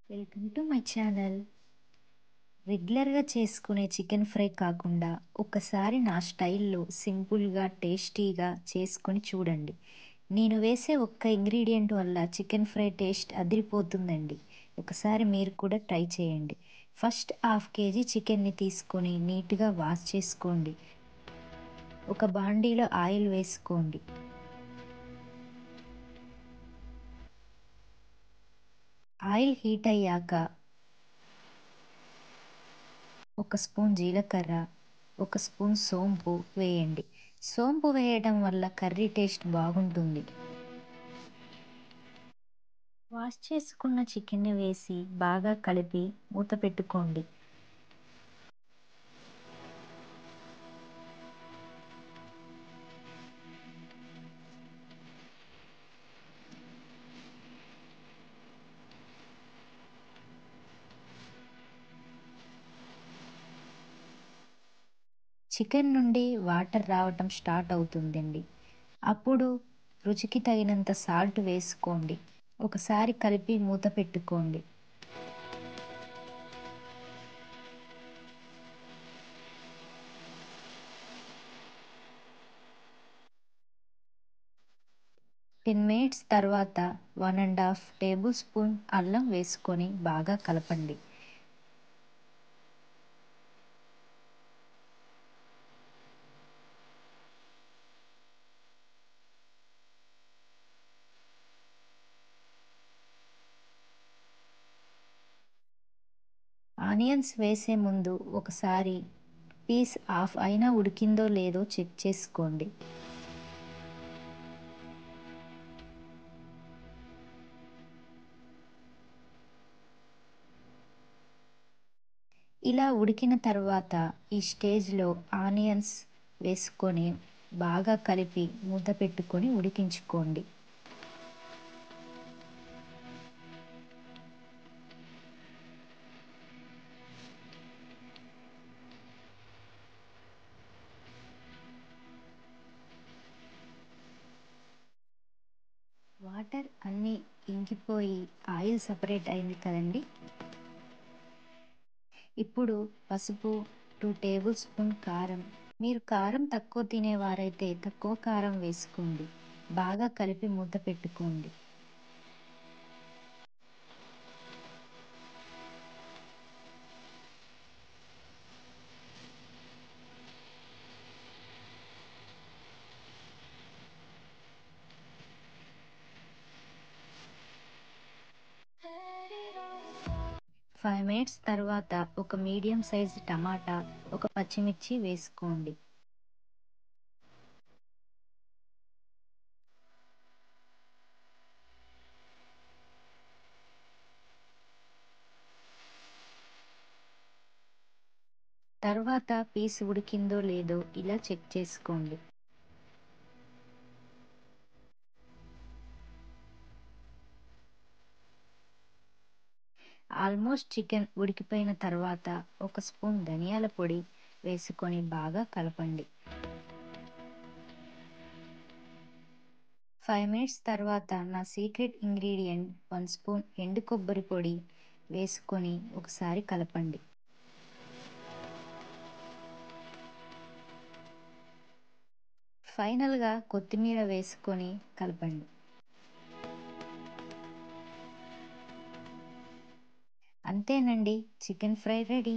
Welcome to my channel. రెగ్యులర్గా చేసుకునే chicken fry కాకుండా ఒకసారి నా స్టైల్లో సింపుల్గా టేస్టీగా చేసుకొని చూడండి. నేను వేసే ఒక్క ఇంగ్రీడియంట్ వల్ల చికెన్ ఫ్రై టేస్ట్ అదిరిపోతుందండి. ఒకసారి మీరు కూడా ట్రై చేయండి. ఫస్ట్ హాఫ్ కేజీ చికెన్ని తీసుకొని నీట్గా వాష్ చేసుకోండి. ఒక బాండీలో ఆయిల్ వేసుకోండి. ఆయిల్ హీట్ అయ్యాక ఒక స్పూన్ జీలకర్ర, ఒక స్పూన్ సోంపు వేయండి. సోంపు వేయడం వల్ల కర్రీ టేస్ట్ బాగుంటుంది. వాష్ చేసుకున్న చికెన్ని వేసి బాగా కలిపి మూత పెట్టుకోండి. చికెన్ నుండి వాటర్ రావటం స్టార్ట్ అవుతుందండి. అప్పుడు రుచికి తగినంత సాల్ట్ వేసుకోండి. ఒకసారి కలిపి మూత పెట్టుకోండి. టెన్ మినిట్స్ తర్వాత 1½ టేబుల్ స్పూన్ అల్లం వేసుకొని బాగా కలపండి. ఆనియన్స్ వేసే ముందు ఒకసారి పీస్ హాఫ్ అయినా ఉడికిందో లేదో చెక్ చేసుకోండి. ఇలా ఉడికిన తర్వాత ఈ స్టేజ్లో ఆనియన్స్ వేసుకొని బాగా కలిపి మూత పెట్టుకొని ఉడికించుకోండి. వాటర్ అన్నీ ఇంకిపోయి ఆయిల్ సపరేట్ అయింది కదండి. ఇప్పుడు పసుపు, 2 టేబుల్ స్పూన్ కారం. మీరు కారం తక్కువ తినేవారైతే తక్కువ కారం వేసుకోండి. బాగా కలిపి మూత పెట్టుకోండి. ఫైవ్ మినిట్స్ తర్వాత ఒక మీడియం సైజ్ టమాటా, ఒక పచ్చిమిర్చి వేసుకోండి. తర్వాత పీస్ ఉడికిందో లేదో ఇలా చెక్ చేసుకోండి. ఆల్మోస్ట్ చికెన్ ఉడికిపోయిన తర్వాత ఒక స్పూన్ ధనియాల పొడి వేసుకొని బాగా కలపండి. 5 మినిట్స్ తర్వాత నా సీక్రెట్ ఇంగ్రీడియంట్ 1 స్పూన్ ఎండు కొబ్బరి పొడి వేసుకొని ఒకసారి కలపండి. ఫైనల్గా కొత్తిమీర వేసుకొని కలపండి. అంతేనండి, చికెన్ ఫ్రై రెడీ.